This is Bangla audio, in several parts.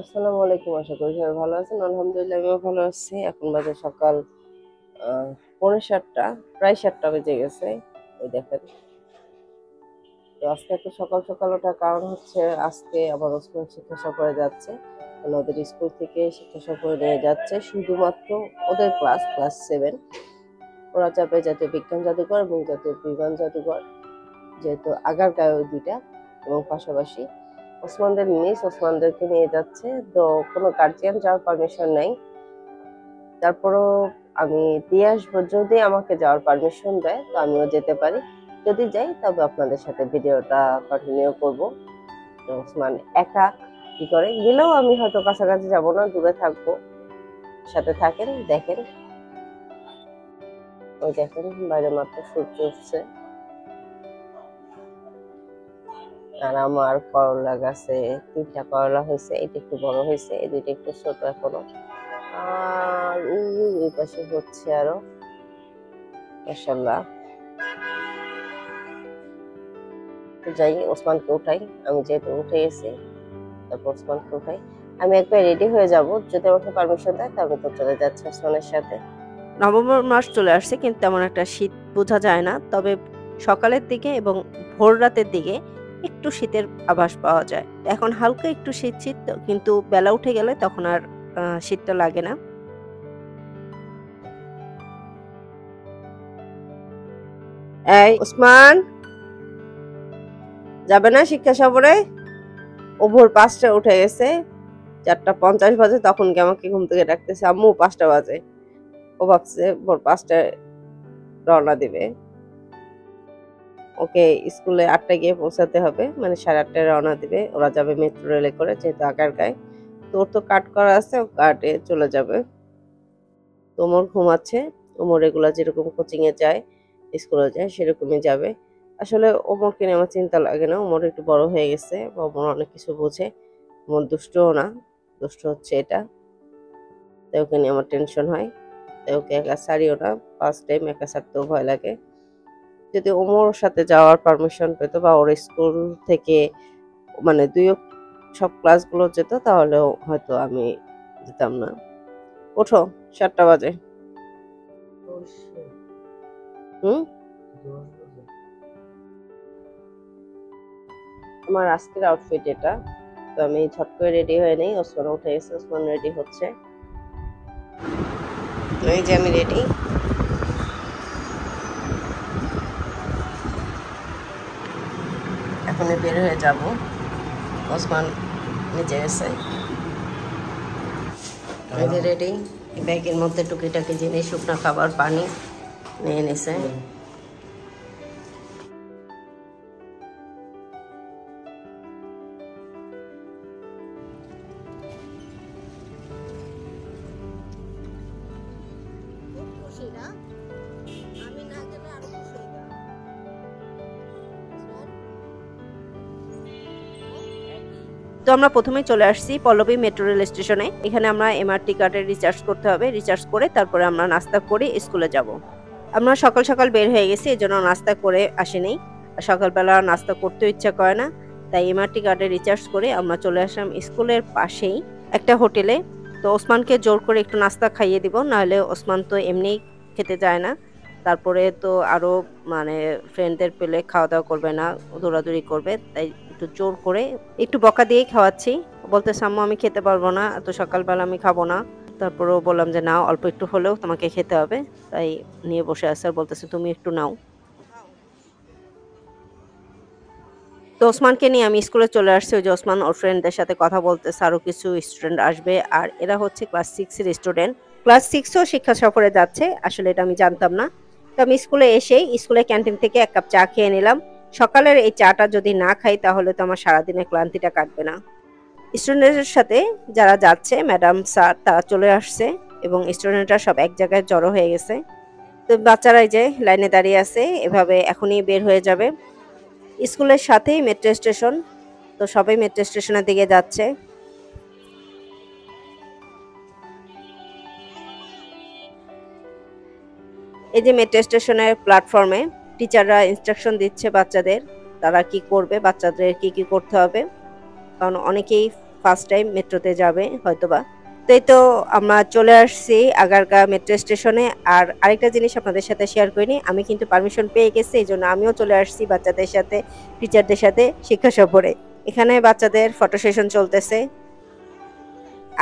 আসসালামু আলাইকুম। আশা করি সবাই ভালো আছেন। আলহামদুলিল্লাহ আমিও ভালো আছি। এখন বাজে সকাল আহ 7:45, প্রায় 7টা বেজে গেছে। ওই দেখেন। তো আজকে এত সকাল সকাল ওঠার কারণ হচ্ছে আজকে আমার ওসমান শিক্ষা সফরে যাচ্ছে। মানে ওদের স্কুল থেকে শিক্ষা সফরে নিয়ে যাচ্ছে শুধুমাত্র ওদের ক্লাস 7। ওরা যাবে জাতীয় বিজ্ঞান জাদুঘর এবং জাতীয় বিমান জাদুঘর, যেহেতু আগারগাঁও ওই দুইটা, এবং পাশাপাশি ওসমানদেরকে নিয়ে যাচ্ছে। তো কোনো গার্জিয়ান যাওয়ার পারমিশন নাই। তারপরও আমি দিয়ে আসবো, যদি আমাকে যাওয়ার পারমিশন দেয় তো আমিও যেতে পারি। যদি যাই তবে আপনাদের সাথে ভিডিওটা কন্টিনিউ করব। তো ওসমান একা কি করে গেলেও আমি হয়তো কাছাকাছি যাব না, দূরে থাকবো। সাথে থাকেন, দেখেন। ওই দেখেন বাইরে মাত্র সূর্য উঠছে। আর আমার করলা গাছে 3টা করলা হয়েছে, এটা একটু বড় হয়েছে, এই দুইটা একটু ছোট এখনো। আর ওই পাশে হচ্ছে আরো, মাশাআল্লাহ। তো যাই, ওসমানকে উঠাই। আমি যেহেতু উঠে গেছি, তারপর ওসমানকে উঠাই। আমি একবার রেডি হয়ে যাব, যদি আমাকে পারমিশন দেয় তবে তো চলে যাচ্ছে ওসমানের সাথে। নভেম্বর মাস চলে আসছে কিন্তু তেমন একটা শীত বোঝা যায় না, তবে সকালের দিকে এবং ভোর রাতের দিকে একটু শীতের আভাস পাওয়া যায়। এখন হালকা একটু শীত শীত কিন্তু বেলা উঠে গেলে তখন আর শীতটা লাগে না। এই ওসমান, যাবে না শিক্ষা সফরে? ও ভোর 5টায় উঠে গেছে, 4:50 বাজে, তখন কি আমাকে ঘুম থেকে ডাকতেছে আম্মু 5টা বাজে। ও ভাবছে ভোর 5টায় রওনা দিবে। ওকে স্কুলে 8টায় গিয়ে পৌঁছাতে হবে, মানে 8:30টায় রওনা দিবে। ওরা যাবে মেট্রো রেলে করে, যেহেতু আগারগাঁয়ে। তো ওর তো কাট করা আছে, ও কাটে চলে যাবে। তো ওমর ঘুমাচ্ছে। ওমর রেগুলার যেরকম কোচিং এ যায়, স্কুলে যায়, সেরকমই যাবে। আসলে ওমরকে নিয়ে আমার চিন্তা লাগে না, ওমর একটু বড় হয়ে গেছে, ওমর অনেক কিছু বোঝে। ওমর দুষ্টও না, দুষ্ট হচ্ছে এটা। তাই ওকে নিয়ে আমার টেনশন হয়। তাই ওকে একা ছাড়িও না, ফার্স্ট টাইম একা ছাড়তেও ভয় লাগে। যদি ওমর সাথে যাওয়ার পারমিশন পেতো বা ওর স্কুল থেকে, মানে সব ক্লাসগুলো যেত, তাহলেও হয়তো আমি যেতাম না। ওঠো, 7টা বাজে। হুম, আমার আজকের আউটফিট এটা। তো আমি ঝট করে রেডি হয়ে নেই। ওসমান উঠে গেছে, ওসমান রেডি হচ্ছে। তো এই যে আমি রেডি। এখন বের হয়ে যাব। ওসমান নিচে গেছে। এই যে রেডি। ব্যাগের মধ্যে টুকিটাকি জিনিস, শুকনো খাবার, পানি নিয়ে নিছে। তো আমরা প্রথমেই চলে আসছি পল্লবী মেট্রো রেল স্টেশনে। এখানে আমরা এমআরটি কার্ডের রিচার্জ করতে হবে। রিচার্জ করে তারপরে আমরা নাস্তা করে স্কুলে যাব। আমরা সকাল সকাল বের হয়ে গেছি, এজন্য নাস্তা করে আসিনি। সকালবেলা নাস্তা করতেও ইচ্ছা করে না, তাই এমআরটি কার্ডে রিচার্জ করে আমরা চলে আসলাম স্কুলের পাশেই একটা হোটেলে। তো ওসমানকে জোর করে একটু নাস্তা খাইয়ে দিব, নাহলে ওসমান তো এমনিই খেতে যায় না। তারপরে তো আরো মানে ফ্রেন্ডদের পেলে খাওয়া দাওয়া করবে না, দৌড়াদৌড়ি করবে, তাই একটু জোর করে একটু বকা দিয়েই খাওয়াচ্ছি। বলতেছে আম্মু আমি খেতে পারবো না, এত সকালবেলা আমি খাবো না। তারপরেও বললাম যে না, অল্প একটু হলেও তোমাকে খেতে হবে। তাই নিয়ে বসে আছে আর বলতেছে তুমি একটু নাও। তো ওসমানকে নিয়ে আমি স্কুলে চলে আসছি। ওই যে ওসমান ওর ফ্রেন্ডদের সাথে কথা বলতেছে, আরো কিছু স্টুডেন্ট আসবে, আর এরা হচ্ছে ক্লাস 6 এর স্টুডেন্ট। ক্লাস 6ও শিক্ষা সফরে যাচ্ছে, আসলে এটা আমি জানতাম না। তো আমি স্কুলে এসেই স্কুলের ক্যান্টিন থেকে 1 কাপ চা খেয়ে নিলাম। সকালের এই চাটা যদি না খাই তাহলে তো আমার সারাদিনের ক্লান্তিটা কাটবে না। স্টুডেন্টদের সাথে যারা যাচ্ছে, ম্যাডাম স্যার তারা চলে আসছে এবং স্টুডেন্টরা সব এক জায়গায় জড়ো হয়ে গেছে। তো বাচ্চারাই যে লাইনে দাঁড়িয়ে আছে, এভাবে এখনই বের হয়ে যাবে। স্কুলের সাথেই মেট্রো স্টেশন, তো সবাই মেট্রো স্টেশনের দিকে যাচ্ছে। এই যে মেট্রো স্টেশনের প্ল্যাটফর্মে টিচাররা ইনস্ট্রাকশন দিচ্ছে বাচ্চাদের, তারা কি করবে, বাচ্চাদের কি কি করতে হবে। কারণ অনেকেই ফার্স্ট টাইম মেট্রোতে যাবে হয়তোবা। তো এই তো আমরা চলে আসছি আগারগা মেট্রো স্টেশনে। আর আরেকটা জিনিস আপনাদের সাথে শেয়ার করিনি, আমি কিন্তু পারমিশন পেয়ে গেছি, এই জন্য আমিও চলে আসছি বাচ্চাদের সাথে, টিচারদের সাথে শিক্ষা সফরে। এখানে বাচ্চাদের ফটো সেশন চলতেছে।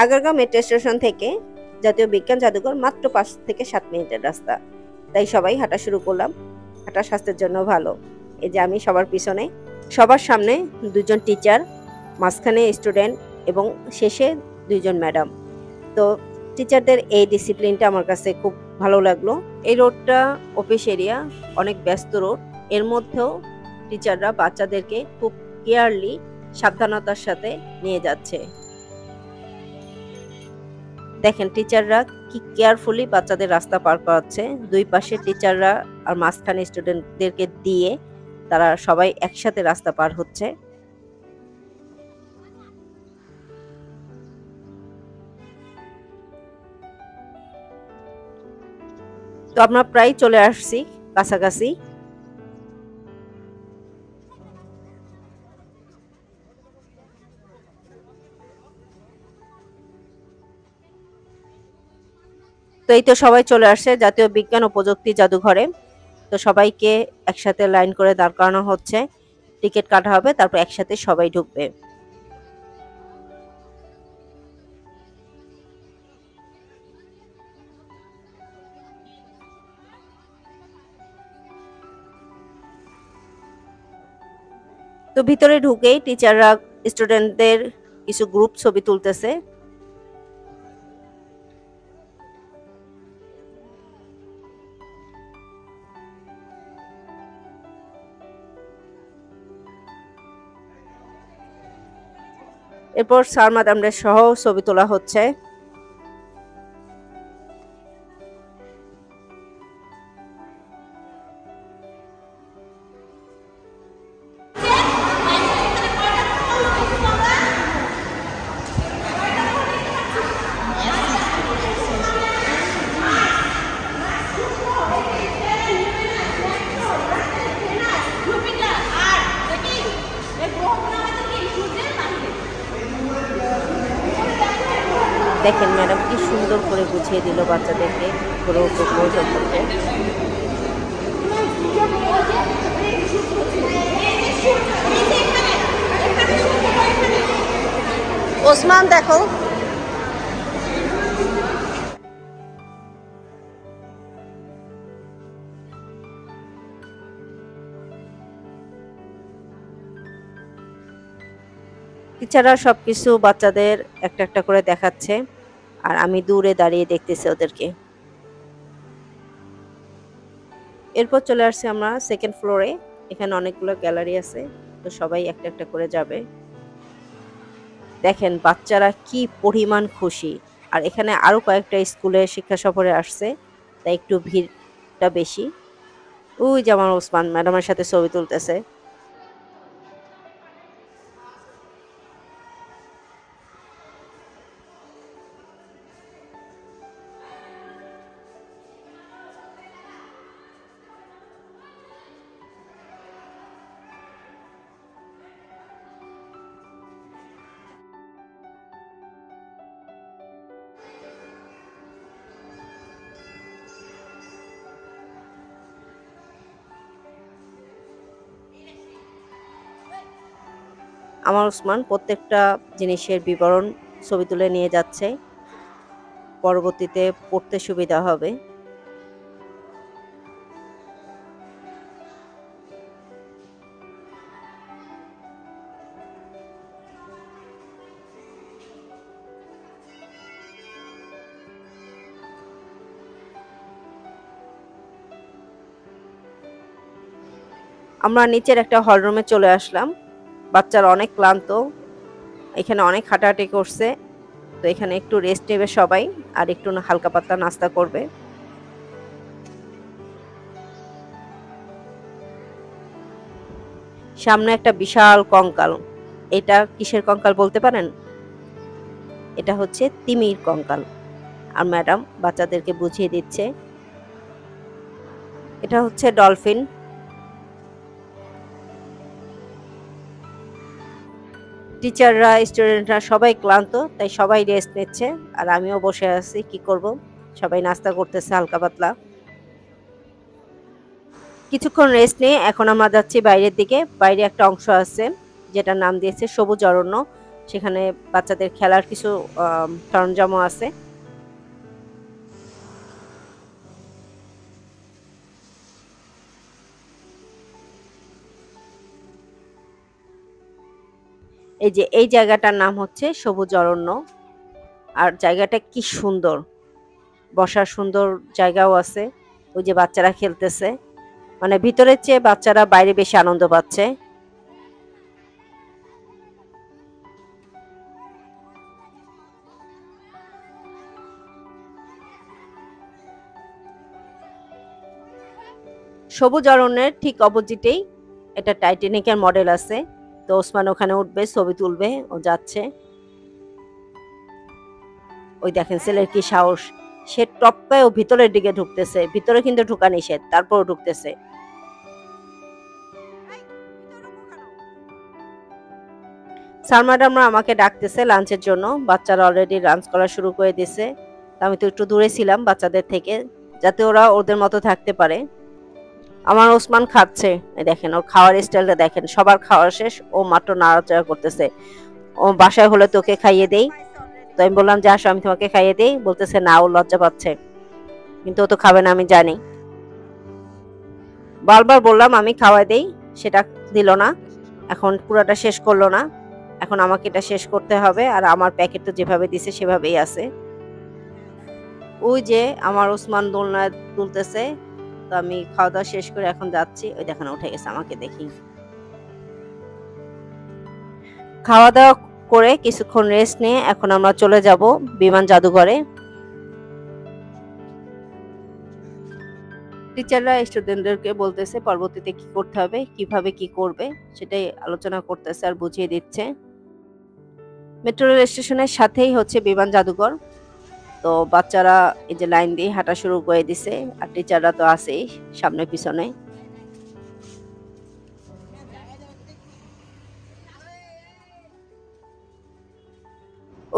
আগারগাঁও মেট্রো স্টেশন থেকে জাতীয় বিজ্ঞান জাদুঘর মাত্র 5 থেকে 7 মিনিটের রাস্তা, তাই সবাই হাঁটা শুরু করলাম। হাঁটা স্বাস্থ্যের জন্য ভালো। এই যে আমি সবার পিছনে, সবার সামনে 2জন টিচার, মাঝখানে স্টুডেন্ট এবং শেষে 2জন ম্যাডাম। তো টিচারদের এই ডিসিপ্লিনটা আমার কাছে খুব ভালো লাগলো। এই রোডটা অফিস এরিয়া, অনেক ব্যস্ত রোড, এর মধ্যেও টিচাররা বাচ্চাদেরকে খুব কেয়ারলি, সাবধানতার সাথে নিয়ে যাচ্ছে। দেখেন টিচাররা কি কেয়ারফুলি বাচ্চাদের রাস্তা পার করাচ্ছে। দুই পাশে টিচাররা আর মাঝখানে স্টুডেন্টদেরকে দিয়ে তারা সবাই একসাথে রাস্তা পার হচ্ছে। তো আমরা প্রায় চলে আসছি কাছাকাছি। তো এই তো সবাই চলে আসছে জাতীয় বিজ্ঞান ও প্রযুক্তি জাদুঘরে। তো সবাইকে একসাথে লাইন করে দাঁড় করানো হচ্ছে, টিকিট কাটা হবে, তারপর একসাথে সবাই ঢুকবে। তো ভিতরে ঢুকেই টিচাররা স্টুডেন্টদের কিছু গ্রুপ ছবি তুলতেছে। এরপর স্যার ম্যাডামদের সহ ছবি তোলা হচ্ছে। দেখেন ম্যাডাম কি সুন্দর করে বুঝিয়ে দিল বাচ্চাদেরকে গ্রহ উপগ্রহ সম্পর্কে। ওসমান দেখো, টিচাররা সবকিছু বাচ্চাদের একটা একটা করে দেখাচ্ছে আর আমি দূরে দাঁড়িয়ে দেখতেছি ওদেরকে। এরপর চলে আসছি আমরা সেকেন্ড ফ্লোরে। এখানে অনেকগুলো গ্যালারি আছে, তো সবাই একটা একটা করে যাবে। দেখেন বাচ্চারা কি পরিমাণ খুশি। আর এখানে আরো কয়েকটা স্কুলে শিক্ষা সফরে আসছে, তাই একটু ভিড়টা বেশি। ওই যে আমার ওসমান ম্যাডামের সাথে ছবি তুলতেছে। আমার ওসমান প্রত্যেকটা জিনিসের বিবরণ ছবি তুলে নিয়ে যাচ্ছে, পরবর্তীতে পড়তে সুবিধা হবে। আমরা নিচের একটা হল রুমে চলে আসলাম। বাচ্চারা অনেক ক্লান্ত, এখানে অনেক হাঁটাহাঁটি করছে, তো এখানে একটু রেস্ট নেবে সবাই আর একটু হালকা পাতলা নাস্তা করবে। সামনে একটা বিশাল কঙ্কাল। এটা কিসের কঙ্কাল বলতে পারেন? এটা হচ্ছে তিমির কঙ্কাল। আর ম্যাডাম বাচ্চাদেরকে বুঝিয়ে দিচ্ছে এটা হচ্ছে ডলফিন। টিচাররা স্টুডেন্টরা সবাই ক্লান্ত, তাই সবাই রেস্ট নিচ্ছে আর আমিও বসে আছি, কি করব। সবাই নাস্তা করতেছে হালকা পাতলা। কিছুক্ষণ রেস্ট নিয়ে এখন আমরা যাচ্ছি বাইরের দিকে। বাইরে একটা অংশ আছে যেটার নাম দিয়েছে সবুজ অরণ্য, সেখানে বাচ্চাদের খেলার কিছু সরঞ্জামও আছে। এই যে এই জায়গাটার নাম হচ্ছে সবুজ অরণ্য, আর জায়গাটা কি সুন্দর, বসার সুন্দর জায়গাও আছে। ওই যে বাচ্চারা খেলতেছে, মানে ভিতরের চেয়ে বাচ্চারা বাইরে বেশি আনন্দ পাচ্ছে। সবুজ অরণ্যের ঠিক অপোজিটেই এটা টাইটানিকের মডেল আছে, তো ওসমান ওখানে উঠবে, ছবি তুলবে, ও যাচ্ছে। ওই দেখেন ছেলের কি সাহস, সে টপকায় ও ভিতরের দিকে ঢুকতেছে। ভিতরে কিন্তু ঢুকা নিষেধ, তারপরও ঢুকতেছে। স্যার ম্যাডামরা আমাকে ডাকতেছে লাঞ্চের জন্য, বাচ্চারা অলরেডি লাঞ্চ করা শুরু করে দিয়েছে। আমি তো একটু দূরে ছিলাম বাচ্চাদের থেকে, যাতে ওরা ওদের মতো থাকতে পারে। আমার ওসমান খাচ্ছে, দেখেন ওর খাওয়ার স্টাইলটা দেখেন, সবার খাওয়া শেষ, ও মাত্র নাড়াচাড়া করতেছে। ও বাসায় হলে তোকে খাইয়ে দেই, তো আমি বললাম যে আসো আমি তোমাকে খাইয়ে দেই, বলতেছে না, ও লজ্জা পাচ্ছে, কিন্তু ও তো খাবে না আমি জানি। বারবার বললাম আমি খাওয়াই দেই, সেটা দিল না। এখন পুরাটা শেষ করলো না, এখন আমাকে এটা শেষ করতে হবে, আর আমার প্যাকেট তো যেভাবে দিছে সেভাবেই আছে। ওই যে আমার ওসমান দোলনা তুলতেছে, তো আমি খাওয়া দাওয়া শেষ করে এখন যাচ্ছি। ওই দেখেন উঠে গেছে আমাকে দেখি। খাওয়া দাওয়া করে কিছুক্ষণ রেস্ট নিয়ে এখন আমরা চলে যাব বিমান জাদুঘরে। টিচাররা স্টুডেন্টদেরকে বলতেছে পরবর্তীতে কি করতে হবে, কিভাবে কি করবে, সেটাই আলোচনা করতেছে আর বুঝিয়ে দিচ্ছে। মেট্রো রেল স্টেশনের সাথেই হচ্ছে বিমান জাদুঘর, তো বাচ্চারা এই যে লাইন দিয়ে হাঁটা শুরু করে দিছে, আর টিচাররা তো আছেই সামনে পিছনে।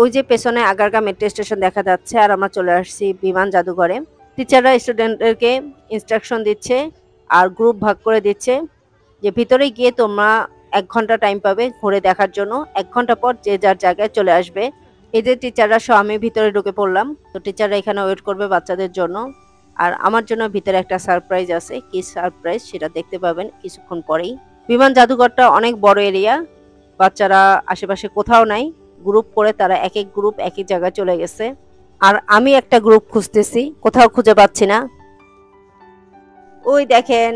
ওই যে পেছনে আগারগা মেট্রো স্টেশন দেখা যাচ্ছে, আর আমরা চলে আসছি বিমান জাদুঘরে। টিচাররা স্টুডেন্টদেরকে ইনস্ট্রাকশন দিচ্ছে আর গ্রুপ ভাগ করে দিচ্ছে যে ভিতরে গিয়ে তোমরা 1 ঘন্টা টাইম পাবে ঘুরে দেখার জন্য, 1 ঘন্টা পর যে যার জায়গায় চলে আসবে। এই যে টিচাররা সহ আমি ভিতরে ঢুকে পড়লাম, তো টিচাররা এখানে ওয়েট করবে বাচ্চাদের জন্য। আর আমার জন্য ভিতরে একটা সারপ্রাইজ আছে, কি সারপ্রাইজ সেটা দেখতে পাবেন কিছুক্ষণ পরেই। বিমান জাদুঘরটা অনেক বড় এরিয়া, বাচ্চারা আশেপাশে কোথাও নাই, গ্রুপ করে তারা এক এক গ্রুপ এক এক জায়গায় চলে গেছে, আর আমি একটা গ্রুপ খুঁজতেছি, কোথাও খুঁজে পাচ্ছি না। ওই দেখেন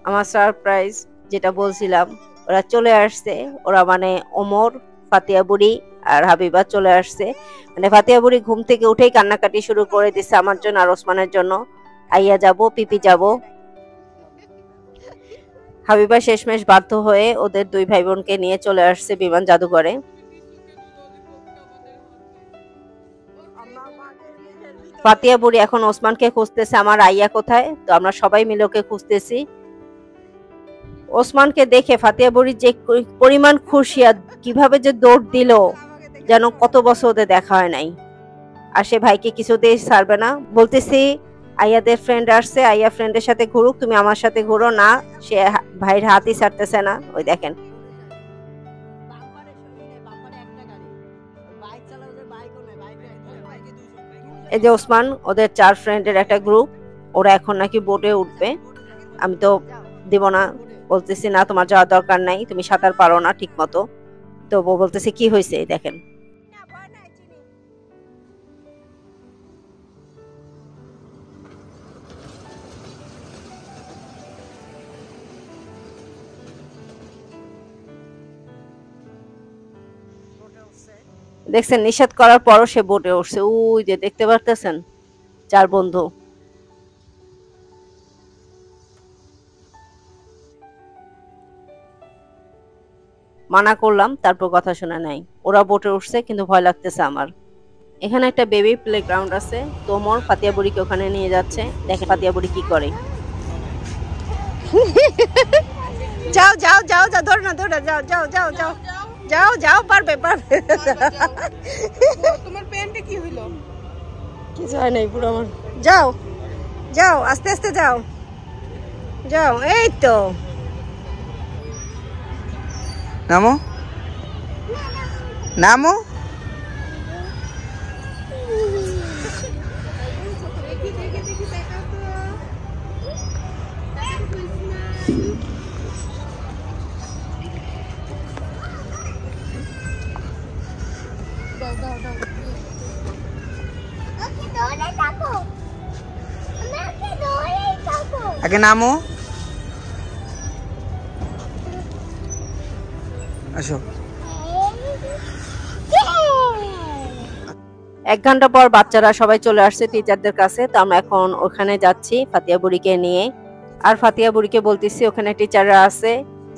আমার সারপ্রাইজ, যেটা বলছিলাম, ওরা চলে আসছে। ওরা মানে ওমর, ফাতিয়া বুড়ি আর হাবিবা চলে আসছে। মানে ফাতিয়া বুড়ি ঘুম থেকে উঠেই কান্নাকাটি শুরু করে দিচ্ছে আমার জন্য আর ওসমানের জন্য, আইয়া যাব, পিপি যাব। হাবিবা শেষমেশ বাধ্য হয়ে ওদের 2 ভাই বোনকে নিয়ে চলে আসছে বিমান জাদুঘরে। ফাতিয়া বুড়ি এখন ওসমানকে খুঁজতেছে, আমার আইয়া কোথায়, তো আমরা সবাই মিলে ওকে খুঁজতেছি। ওসমানকে দেখে ফাতিয়া বুড়ি যে পরিমাণ খুশি, আর কিভাবে যে দৌড় দিল, যেন কত বছর ওদের দেখা হয় নাই। আর সে ভাইকে কিছুতেই ছাড়বে না, বলতেছি আইয়াদের ফ্রেন্ড আসছে, আইয়া ফ্রেন্ডের সাথে ঘুরুক, তুমি আমার সাথে ঘুরো না। সে ভাইয়ের হাতই ছাড়তেছে না। ওই দেখেন এই যে ওসমান, ওদের 4 ফ্রেন্ডের একটা গ্রুপ, ওরা এখন নাকি বোটে উঠবে। আমি তো দিব না, বলতেছি না তোমার যাওয়ার দরকার নাই, তুমি সাঁতার পারো না ঠিক মতো। তো বউ বলতেছে কি হয়েছে, দেখেন দেখছেন, নিষেধ করার পরও সে বোটে উঠছে। ওই যে দেখতে পারতেছেন 4 বন্ধু। মানা করলাম, তারপর কথা শোনা নাই, ওরা বোটে উঠছে, কিন্তু ভয় লাগতেছে আমার। এখানে একটা বেবি প্লেগ্রাউন্ড আছে, তোমর ফাতিয়া বুড়িকে ওখানে নিয়ে যাচ্ছে। দেখে ফাতিয়া বুড়ি কি করে। যাও যাও যাও যাও, ধরো না ধরো, যাও যাও যাও যাও যাও যাও, পারবে পারবে। তোমার প্যান্টে কি হইলো? কিছু হয় নাই পুরো আমার। যাও যাও, আস্তে আস্তে যাও যাও, এই তো। নামো নামো। আগে নামো, আসো। 1 ঘন্টা পর বাচ্চারা সবাই চলে আসছে টিচারদের কাছে। তো আমরা এখন ওখানে যাচ্ছি ফাতিয়া বুড়িকে নিয়ে। আর ফাতিয়া বুড়িকে বলতেছি ওখানে টিচাররা আছে,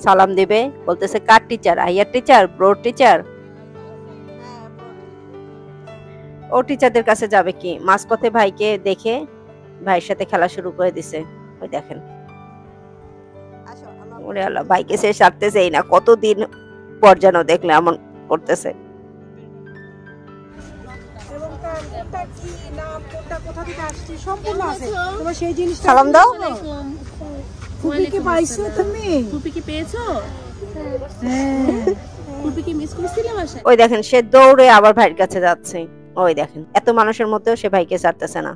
সালাম দিবে। বলতেছে কার টিচার? আইয়ার টিচার, ব্রোর টিচার? ও টিচারদের কাছে যাবে কি? মাঝপথে ভাইকে দেখে ভাইয়ের সাথে খেলা শুরু করে দিছে। ওই দেখেন, ওরে আল্লাহ, ভাইকে সে ছাড়তেছেই না। কতদিন পর যেন দেখলে এমন করতেছে। সালাম দাও। ফুপিকে পাইছো তুমি? ফুপিকে পেয়েছো? ফুপিকে মিস করছিলে বাসায়? ওই দেখেন, সে দৌড়ে আবার ভাইয়ের কাছে যাচ্ছে। ওই দেখেন, এত মানুষের মধ্যেও সে ভাইকে ছাড়তেছে না।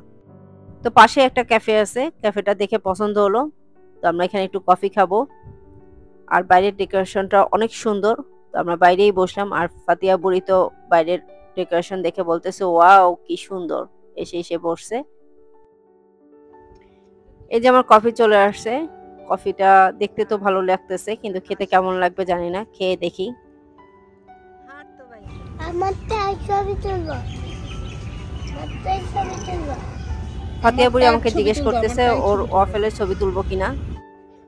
তো পাশে একটা ক্যাফে আছে, ক্যাফেটা দেখে পছন্দ হলো। তো আমরা এখানে একটু কফি খাবো। আর বাইরের ডেকোরেশনটা অনেক সুন্দর। তো আমরা বাইরেই বসলাম। আর ফাতিয়া বুড়ি তো বাইরের ডেকোরেশন দেখে বলতেছে ওয়াও কি সুন্দর, এসে বসছে। এই যে আমার কফি চলে আসছে। কফিটা দেখতে তো ভালো লাগতেছে, কিন্তু খেতে কেমন লাগবে জানি না, খেয়ে দেখি। ফাতিয়া বুড়ি আমাকে জিজ্ঞেস করতেছে ওর ওয়াফেলের ছবি তুলবো কিনা।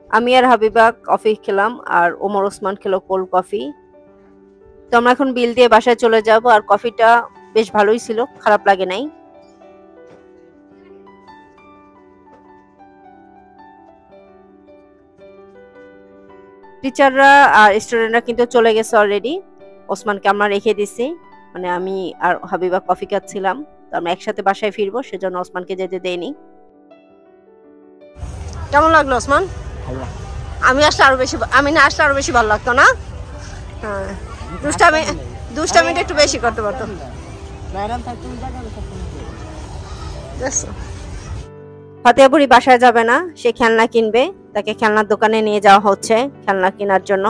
আমি আর হাবিবা কফি খেলাম, আর ওমর ওসমান খেলো কোল্ড কফি। তো আমরা এখন বিল দিয়ে বাসায় চলে যাব। আর কফিটা বেশ ভালোই ছিল, খারাপ লাগে নাই। টিচাররা আর স্টুডেন্টরা কিন্তু চলে গেছে অলরেডি। ওসমানকে আমরা রেখে দিছি, মানে আমি আর হাবিবা কফি খাচ্ছিলাম। তো আমরা একসাথে বাসায় ফিরবো, সেজন্য ওসমানকে যেতে দেইনি। কেমন লাগলো ওসমান? আমি না আসলে আরো বেশি ভালো লাগতো না? হ্যাঁ, দুষ্টামিটা একটু বেশি করতে পারতো। ফাতিয়া বুড়ি বাসায় যাবে না, সে খেলনা কিনবে। তাকে খেলনার দোকানে নিয়ে যাওয়া হচ্ছে খেলনা কেনার জন্য।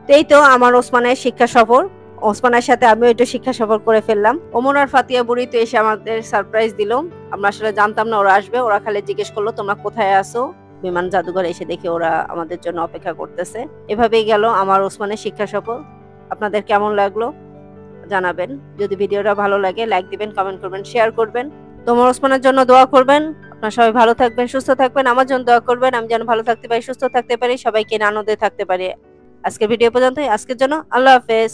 তো এই তো আমার ওসমানের শিক্ষা সফর। ওসমানের সাথে আমিও একটু শিক্ষা সফর করে ফেললাম। ওমর আর ফাতিয়া বুড়ি তো এসে আমাদের সারপ্রাইজ দিল। আমরা আসলে জানতাম না ওরা আসবে। ওরা খালি জিজ্ঞেস করলো তোমরা কোথায় আছো। বিমান জাদুঘর এসে দেখে ওরা আমাদের জন্য অপেক্ষা করতেছে। এভাবেই গেল আমার ওসমানের শিক্ষা সফর। আপনাদের কেমন লাগলো জানাবেন। যদি ভিডিওটা ভালো লাগে লাইক দিবেন, কমেন্ট করবেন, শেয়ার করবেন। তোমার ওসমানের জন্য দোয়া করবেন। আপনারা সবাই ভালো থাকবেন, সুস্থ থাকবেন। আমার জন্য দোয়া করবেন, আমি যেন ভালো থাকতে পারি, সুস্থ থাকতে পারি, সবাইকে আনন্দে থাকতে পারি। আজকের ভিডিও পর্যন্তই। আজকের জন্য আল্লাহ হাফেজ।